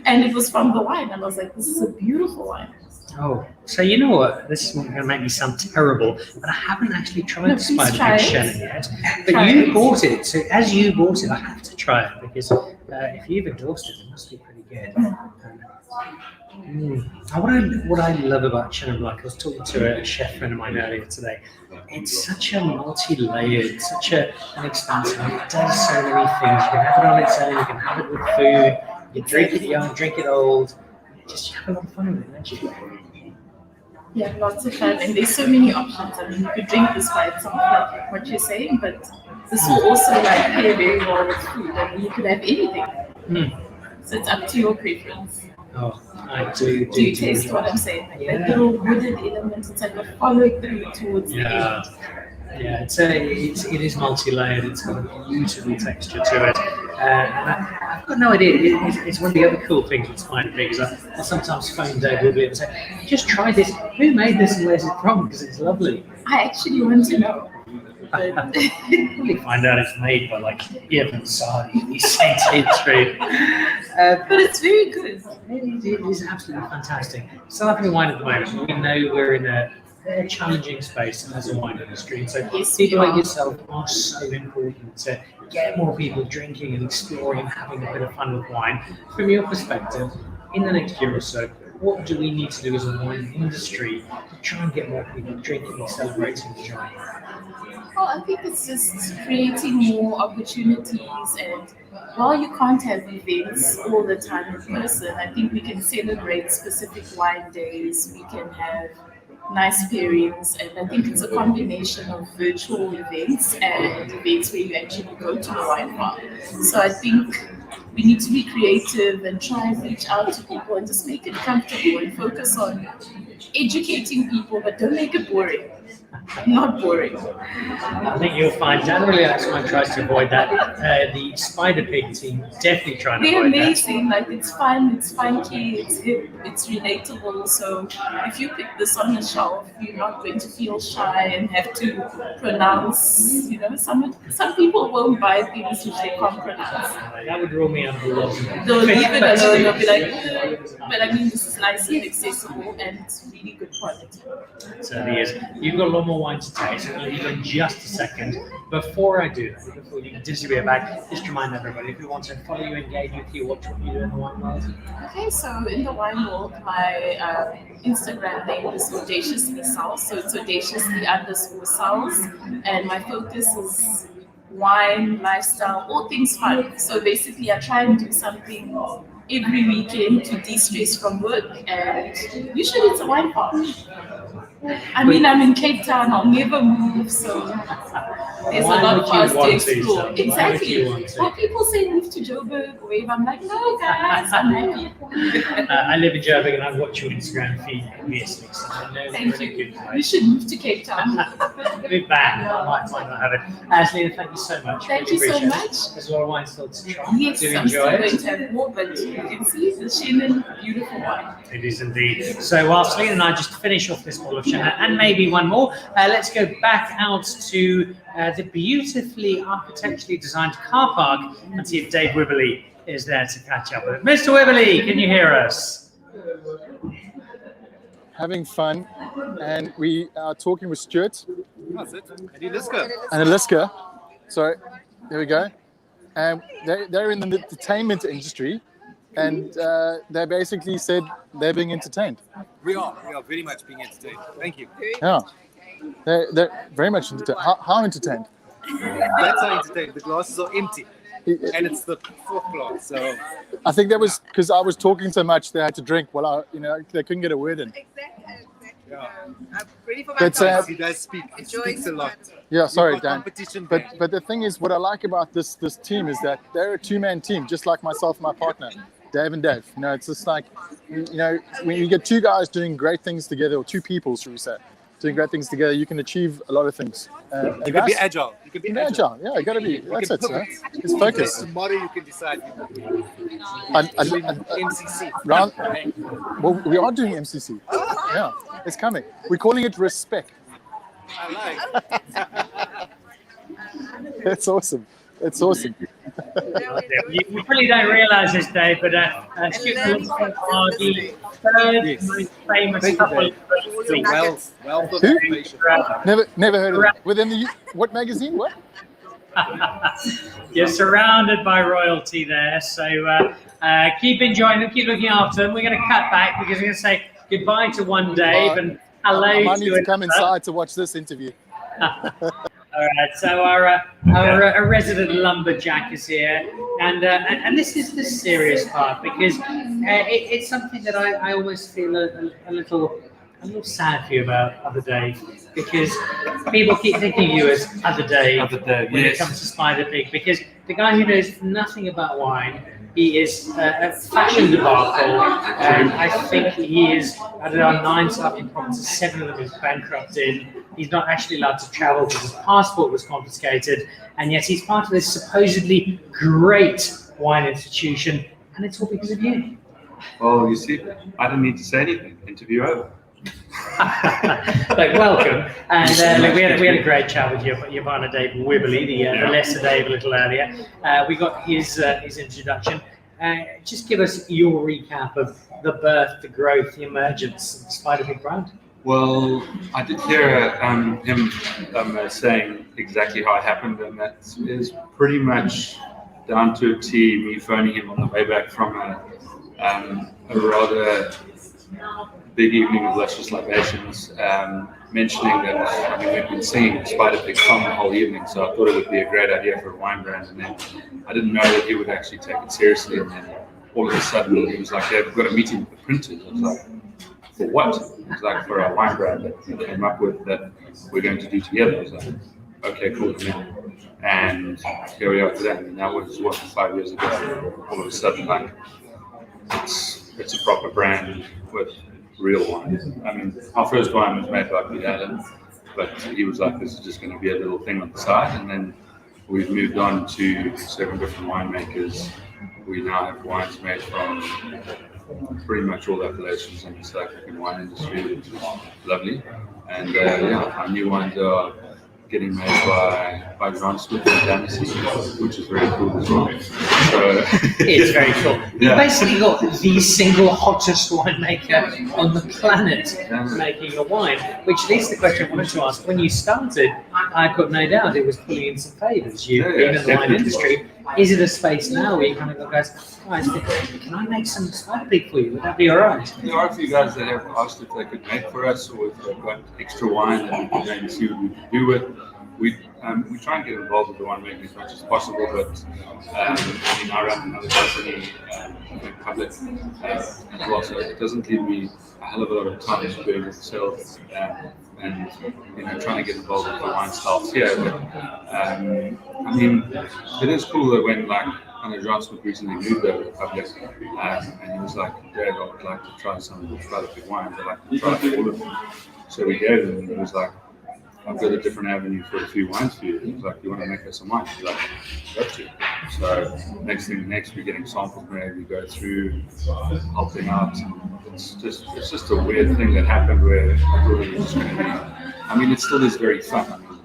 And it was from the wine. And I was like, this is a beautiful wine.
Oh, so you know what? This is going to make me sound terrible, but I haven't actually tried the Spider Pig Chenin yet. But you bought it, so as you bought it, I have to try it because if you've endorsed it, it must be pretty good. What I love about Chenin Blanc, I was talking to a chef friend of mine earlier today. It's such a multi-layered, such an expansive. It does so many things. You can have it on its own. You can have it with food. You can drink it young, drink it old. Just have a lot of fun with it, don't you?
Yeah, lots of fun, and there's so many options. I mean, you could drink this by itself, like what you're saying, but this will also like pair very well with food. I mean, you could have anything. So it's up to your preference.
Oh, I do.
Do you taste what I'm saying? Like that little wooded element, it's like a follow through towards the end.
Yeah, it is multi-layered. It's got a beautiful texture to it. And I've got no idea. It's one of the other cool things with Spider Pig is I sometimes phone Dave Woodley and say, just try this. Who made this and where's it from? Because it's lovely.
I actually want to know.
Probably find out it's made by like Evan Sardi, St. Trade.
But it's very good.
It is absolutely fantastic. South African wine at the moment, we know we're in a challenging space as a wine industry. So people like yourself are so important to get more people drinking and exploring and having a bit of fun with wine. From your perspective, in the next year or so, what do we need to do as a wine industry to try and get more people drinking and celebrating the joy?
Well, I think it's just creating more opportunities, and while you can't have events all the time in person, I think we can celebrate specific wine days, we can have nice pairings, and I think it's a combination of virtual events and events where you actually go to the wine farm. So I think we need to be creative and try and reach out to people and just make it comfortable and focus on educating people, but don't make it boring. Not boring.
I think you'll find Dan Really Likes Wine tries to avoid that. The Spider Pig team definitely trying to
They're
avoid
amazing. Like it's fun, it's funky, it's hip, it's relatable. So if you pick this on the shelf, you're not going to feel shy and have to pronounce. You know, some people won't buy things which they can't pronounce.
That would rule me out of the lot.
They'll leave it alone. They'll be like, but I mean, this is nice and accessible, and it's really good quality.
It certainly is. You've got a lot more wine to taste. I'll leave you in just a second. Before I do, before you can disappear back, just remind everybody if you want to follow you, engage with you, what you do in the wine world.
Okay, so in the wine world, my Instagram name is Audaciously South, so it's audaciously_South, and my focus is wine, lifestyle, all things fun. So basically, I try and do something every weekend to de-stress from work, and usually it's a wine party. I mean, I'm in Cape Town, I'll never move, so there's a lot for us to explore. Exactly. Well, people say move to Joburg, wave. I'm like, no, guys, I'm happy.
I live in Joburg and I watch your Instagram feed obviously, so I know
Thank
you're in a
you.
good
You
place.
should move to Cape Town.
Be back. I might not have it. Selena, thank you so much.
Thank
Really
you so
appreciate
much.
it. There's a lot of wine still to try.
Yes,
Do
I'm still
enjoy
going
it.
to have more, but you can see the Shannon, beautiful wine.
It is indeed. So while Selena and I just finish off this bottle of Shannon and maybe one more, let's go back out to the beautifully architecturally designed car park and see if Dave Wibberley is there to catch up with it. Mr. Wibberley, can you hear us?
Having fun, and we are talking with Stuart
That's it. And Eliska.
and Eliska. So there we go. And they're in the entertainment industry, and they basically said they're being entertained.
We are very much being entertained. Thank you.
Yeah, they're very much entertained. How entertained?
That's how entertained. The glasses are empty. And it's the fourth glass. So
I think that was because I was talking so much they had to drink. Well, they couldn't get a word in.
Exactly.
yeah.
I'm ready for my
But,
coffee.
He does speak. He
Enjoy
speaks a lot.
Yeah, sorry,
We've got
Dan.
competition
But
there.
but the thing is, what I like about this team is that they're a two-man team, just like myself and my partner, Dave and Dave. You know, it's just like, you know, when you get two guys doing great things together, or two people, should we say, doing great things together, you can achieve a lot of things.
You can be agile. You can be agile.
agile. Yeah, you got to be.
You
That's
can
it, sir.
pivot.
It's focus.
Tomorrow you can decide. MCC.
Round. Well, we are doing MCC. Yeah, it's coming. We're calling it respect.
I like.
It's awesome. It's awesome.
You really don't realise this, Dave, but Stuart and Elizabeth are the third most famous
Thank you,
couple
Dave.
of the week.
Wealth of
Who?
information.
Never heard of it. Within the what magazine? What?
You're surrounded by royalty there, so keep enjoying them, keep looking after them. We're going to cut back because we're going to say goodbye to one Dave and hello
I might need
to
to come
another.
inside to watch this interview.
All right, so our resident lumberjack is here, and this is the serious part because it's something that I always feel a little sad for you about Other Dave, because people keep thinking of you as Other Dave when it comes to Spider Pig, because the guy who knows nothing about wine, he is a fashion debacle, and I think he is, I don't know, 9 something provinces, 7 of them is bankrupted. He's not actually allowed to travel because his passport was confiscated, and yet he's part of this supposedly great wine institution, and it's all because of you.
Well, you see, I didn't need to say anything. Interview over.
Look, welcome. And look, we had a great chat with Yvonne Dave Wibberley, the lesser Dave a little earlier. We got his introduction. Just give us your recap of the birth, the growth, the emergence of the Spider Pig brand.
Well, I did hear him saying exactly how it happened, and that is pretty much down to a T, me phoning him on the way back from a rather big evening of luscious libations, mentioning that we've been singing Spider Pig song the whole evening, so I thought it would be a great idea for a wine brand, and then I didn't know that he would actually take it seriously, and then all of a sudden he was like, yeah, we've got a meeting with the printers. I was like, for what? It was like, for our wine brand that we came up with that we're going to do together. I was like, okay, cool. And then And here we are today. I mean, that was what 5 years ago. All of a sudden, like it's a proper brand with real wine. I mean, our first wine was made by Pete Allen, but he was like, this is just going to be a little thing on the side. And then we've moved on to 7 different winemakers. We now have wines made from pretty much all the appellations in the South African wine industry, which is lovely. And our new wines are getting made by John Smith and Dempsey, which is very cool as well. So
It's very cool.
Yeah.
You basically got the single hottest winemaker on the planet making a wine, which leads to the question I wanted to ask. When you started, I've got no doubt it was pulling in some favours. You've been in the wine
definitely.
industry. Is it a space now where you kind of go, guys, can I make some spider pig for you? Would that be all right?
There are a few guys that have asked if they could make for us, or if they've got extra wine that we could then see what we could do with. We try and get involved with the winemaking as much as possible, but I mean, I run another company in public as well, so it doesn't leave me a hell of a lot of time doing it sales and trying to get involved with the wine styles here. But I mean, it is cool that when I know John Smith recently moved over to public, and he was like, Dad, I would like to try some of the spider pig wines. I'd like to try all of them. So we gave him, and he was like, I've got a different avenue for a few wines for you. He was like, you want to make us some wine? He's like, got to. So next we're getting samples made, we go through, helping out. It's just a weird thing that happened where I thought it was just going to be, I mean, it still is very fun. I mean,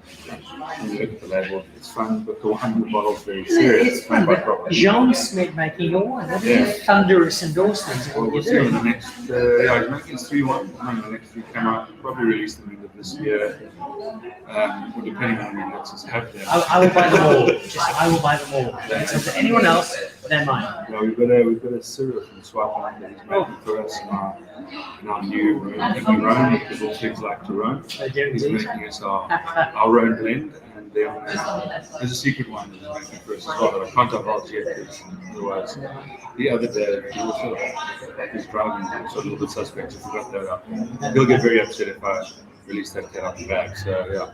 when you look at the label, it's fun, but the wine in the bottle is very serious.
It's fun, but John Smith making your wine. That is a thunderous endorsement of
Well,
what
we'll
you're
see on
doing.
the next, he's making his 3 wines. I think the next 3 come out, we'll probably release them end of this year. Well, depending on when he lets us have them.
I will buy them all. I will buy them all. So to anyone else, they're mine.
Yeah, we've got a syrup from Swap that he's making for us in our new Rhone, because all pigs like to Rhone.
They do
He's
indeed.
making us our Rhone blend, and then there's a secret one that he's making for us as well that I can't divulge yet, because otherwise the other day he also he's driving, so a little bit suspect if we got that up. He'll get very upset if I release that cat out the bag. So yeah,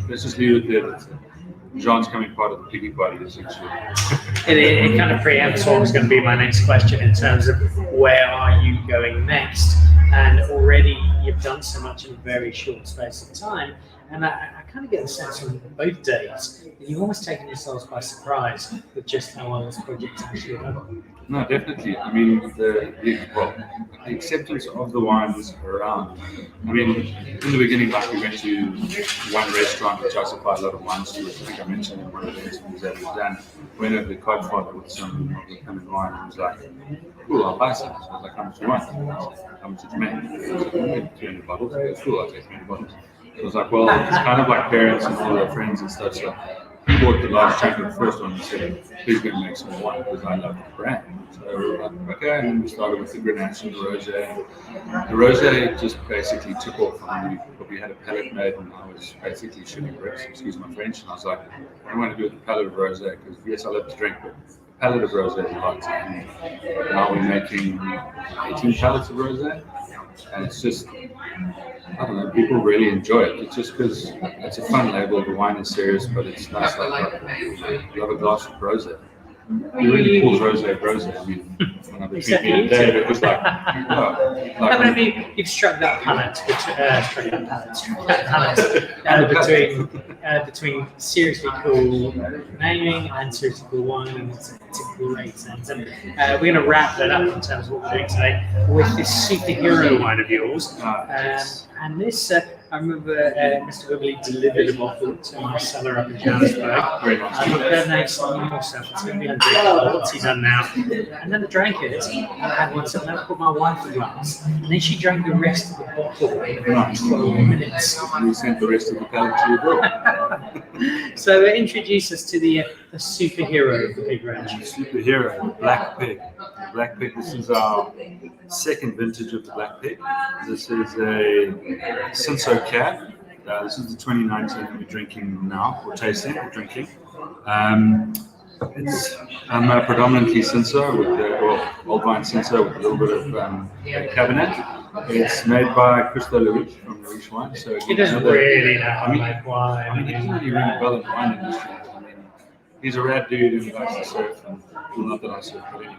let's just leave it there. That John's coming part of the piggy party essentially.
It kind of preempts what was going to be my next question in terms of where are you going next? And already you've done so much in a very short space of time. And I kind of get the sense from both days that you've almost taken yourselves by surprise with just how well this project's actually done.
No, definitely. I mean, the acceptance of the wines around. I mean, in the beginning, we went to one restaurant which I supplied a lot of wines to, which I think I mentioned in one of the interviews that we've done. Went over to the Codfather with some of the common wine and was like, cool, I'll buy some. So I was like, how much do you want? How much did you make? He was like, I made 200 bottles. I go, cool, I'll take 200 bottles. So I was like, well, it's kind of like parents and all their friends and stuff. So he bought the large chunk of the first one and said, please go make some wine because I love the brand. So we were like, okay, and then we started with the Grenache and the Rosé. The Rosé just basically took off. We had a palette made and I was basically shooting bricks, excuse my French, and I was like, I don't want to do it with the palette of Rosé because yes, I love to drink, but the palette of Rosé is a lot. And now we're making 18 pallets of Rosé, and it's just, I don't know, people really enjoy it. It's just because it's a fun label, the wine is serious, but it's nice. I love a glass of rosé. It really calls rosé. I mean, when I've been drinking it today, it was like, wow.
How many of you you've struck that palette between seriously cool naming and seriously cool wine, and it's a great sense. And we're going to wrap that up in terms of what we're doing today with this superhero wine of yours. And this, I remember Mr. Wiggly delivered a bottle to my cellar up in Johannesburg.
Very nice.
I looked at next to yourself, it's going to be undrinkable. What's he done now? And then I drank it, and I had one, so I put my wife a glass, and then she drank the rest of the bottle in about 12 minutes.
We sent the rest of the palette to your door.
So introduce us to the superhero of the big range.
Superhero, Black Pig. Black Pig, this is our second vintage of the Black Pig. This is a Cinsault cab. This is the 2019 that we're drinking now, or tasting, or drinking. It's predominantly Cinsault, with old vine Cinsault with a little bit of Cabernet. It's made by Christo Lariche from Lariche Wine. So
He doesn't really know how to
I mean,
make wine.
I mean, he doesn't really ring a bell in the wine industry. I he's a rad dude and he likes to surf. And, well, not that I surf, but anyway.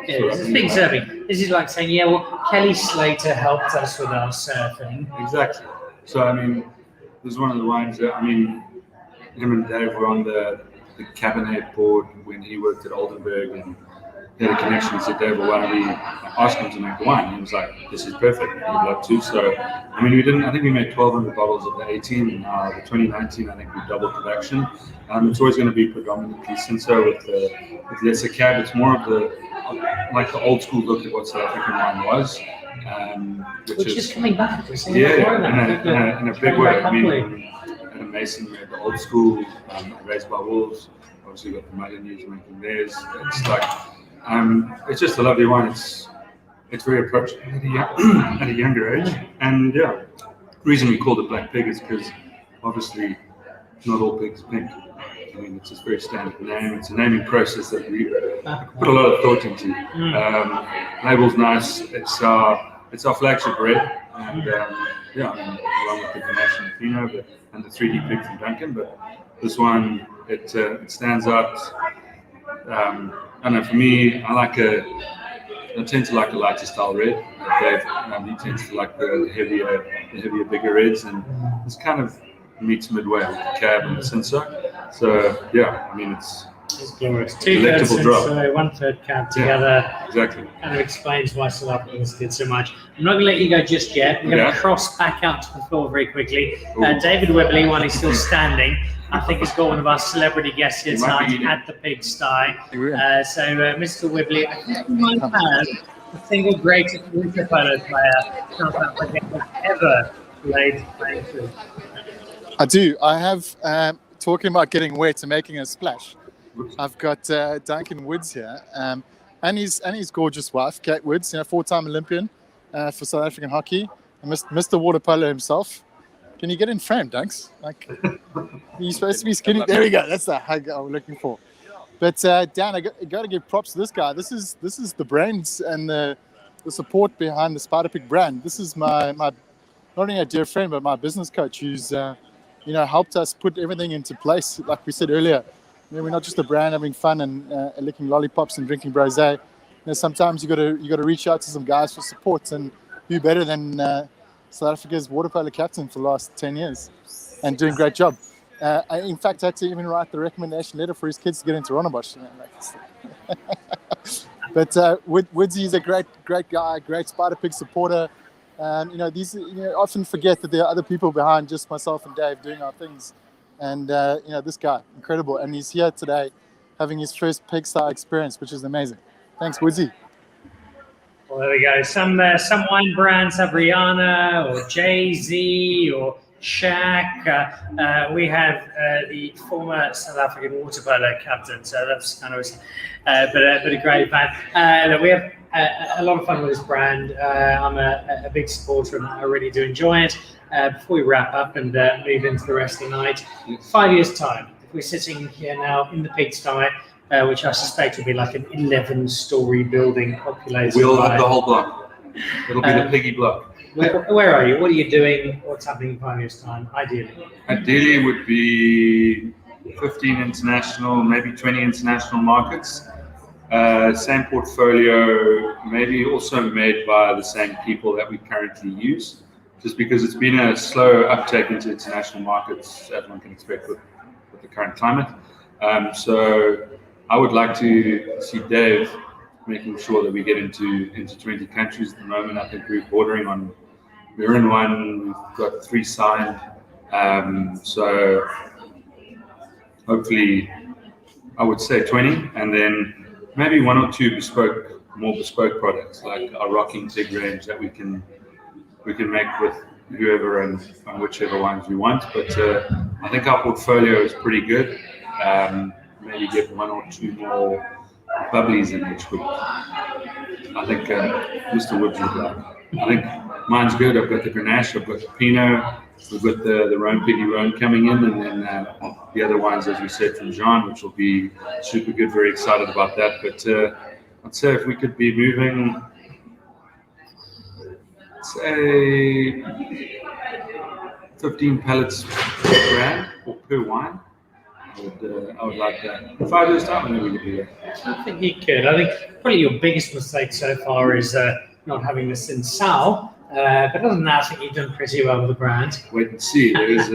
Yeah,
So
this is
I
big
mean,
surfing. This is like saying, yeah, well, Kelly Slater helped us with our surfing.
Exactly. So I mean, this is one of the wines that him and Dave were on the Cabernet board when he worked at Oldenburg, and he had a connection. He said, Dave, well, why don't we ask him to make the wine? And he was like, this is perfect. We'd love to. So, I mean, I think we made 1,200 bottles of the 18, and the 2019, I think we doubled production. It's always going to be predominantly Cinsault with lesser cab. It's more of the old school look at what South African wine was. Which is
coming back. We're seeing
in a big way. I mean, at Mason, we had the old school, Raised by Wolves. Obviously, we've got the Mullineers making theirs. It's like, it's just a lovely wine. It's very approachable at a younger age. And yeah, the reason we called it Black Pig is because obviously not all pigs are pink. I mean, it's a very standard name. It's a naming process that we put a lot of thought into. Label's nice. It's our flagship red, and yeah, I mean, along with the International Pinot and the 3D pig from Duncan. But this one, it stands out. I don't know. For me, I tend to like a lighter style red. Dave, he tends to like the heavier, bigger reds, and it's kind of meets midway with the cab and the Cinsault. So yeah, I mean it's
glorious. 2/3
delectable drop.
Cinsault, 1/3 cab together.
Yeah, exactly.
Kind of explains why South Africans did so much. I'm not going to let you go just yet. We're going to cross back out to the floor very quickly. David Webley, while he's still standing, I think he's got one of our celebrity guests here tonight at the Pig Sty. Mr. Webley, I think you might have the single greatest water polo player South Africa has ever played to.
I do. I have, talking about getting wet and making a splash, I've got Duncan Woods here, and his gorgeous wife, Kate Woods, 4-time Olympian for South African hockey, and Mr. Water Polo himself. Can you get in frame, Dunks? Like, you're supposed to be skinny. There we go. That's the hug I was looking for. But Dan, I got to give props to this guy. This is the brains and the support behind the Spider Pig brand. This is my not only a dear friend, but my business coach who's helped us put everything into place. Like we said earlier, we're not just a brand having fun and licking lollipops and drinking brosé. Sometimes you got to reach out to some guys for support, and who better than South Africa's water polo captain for the last 10 years, and doing a great job. I, in fact, had to even write the recommendation letter for his kids to get into Ronnebosch. But Woodsy is a great guy, great Spider Pig supporter. These often forget that there are other people behind just myself and Dave doing our things. And this guy, incredible, and he's here today, having his first Pig Sty experience, which is amazing. Thanks, Woodsy.
Well, there we go. Some wine brands have Rihanna or Jay-Z or Shaq. We have the former South African water polo captain, so that's kind of but a great fan. We have a lot of fun with this brand. I'm a big supporter and I really do enjoy it. Before we wrap up and move into the rest of the night, 5 years' time, if we're sitting here now in the Pig Sty, which I suspect will be like an 11-story building populated.
We'll have the whole block. It'll be the piggy block.
Where are you? What are you doing? What's happening in 5 years' time, ideally?
Ideally would be 15 international, maybe 20 international markets. Same portfolio, maybe also made by the same people that we currently use, just because it's been a slow uptake into international markets, as one can expect with the current climate. So I would like to see Dave making sure that we get into 20 countries at the moment. I think we're in one, we've got 3 signed. So hopefully I would say 20, and then maybe 1 or 2 more bespoke products, like our Rocking Pig range that we can make with whoever and whichever wines we want. But I think our portfolio is pretty good. Maybe get 1 or 2 more bubblies in each week. I think Mr. Woods would like. I think mine's good. I've got the Grenache, I've got the Pinot, we've got the Rhone Piggy Rhone coming in, and then the other wines, as we said, from Jean, which will be super good. Very excited about that. But I'd say if we could be moving, say 15 pallets per brand or per wine, I would like that. In 5 years' time, I know we could do that.
I think you could. I think probably your biggest mistake so far is not having this in Sal. But other than that, I think you've done pretty well with the brand.
Wait and see. There's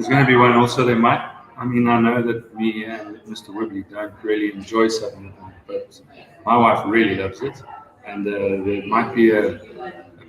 going to be one also. There might. I mean, I know that me and Mr. Wibley don't really enjoy Sauvignon Blanc, but my wife really loves it. And there might be a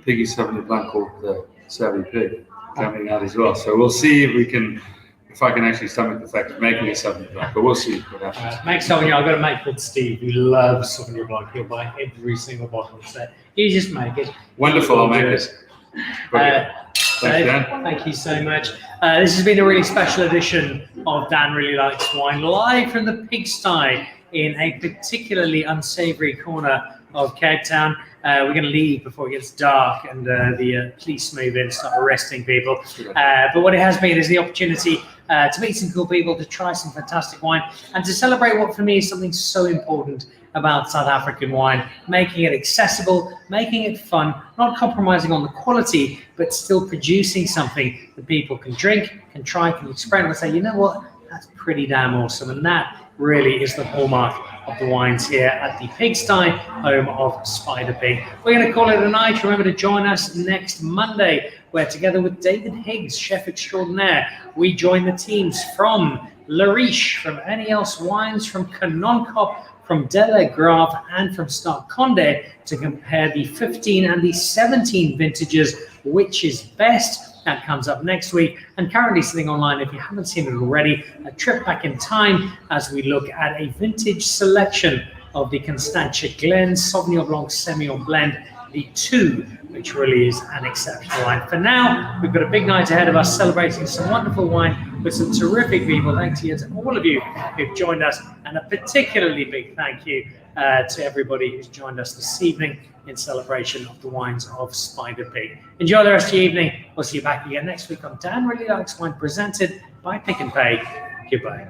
piggy Sauvignon Blanc called the Savvy Pig coming out as well. So we'll see if I can actually stomach the fact of making a Sauvignon Blanc. But we'll see what happens.
Make Sauvignon. I've got a mate called Steve who loves Sauvignon Blanc. He'll buy every single bottle. So you just make it.
Wonderful. I'll make it. Thanks, Dan.
Thank you so much. This has been a really special edition of Dan Really Likes Wine, live from the Pig Sty in a particularly unsavory corner of Cape Town. We're going to leave before it gets dark and the police move in and start arresting people. But what it has been is the opportunity to meet some cool people, to try some fantastic wine, and to celebrate what for me is something so important about South African wine, making it accessible, making it fun, not compromising on the quality, but still producing something that people can drink, can try, can experiment and say, you know what, that's pretty damn awesome. And that really is the hallmark of the wines here at the Pig Sty, home of Spider Pig. We're going to call it a night. Remember to join us next Monday, where together with David Higgs, chef extraordinaire, we join the teams from La Riche, from NEL's Wines, from Canoncop, from Delagrave, and from Stark Conde to compare the 15 and the 17 vintages, which is best. That comes up next week, and currently sitting online, if you haven't seen it already, a trip back in time as we look at a vintage selection of the Constantia Glen Sauvignon Blanc Semillon Blend, the 2, which really is an exceptional wine. For now, we've got a big night ahead of us, celebrating some wonderful wine with some terrific people. Thanks to all of you who've joined us, and a particularly big thank you to everybody who's joined us this evening in celebration of the wines of Spider Pig. Enjoy the rest of your evening. We'll see you back again next week on Dan Really Likes Wine, presented by Pick and Pay. Goodbye.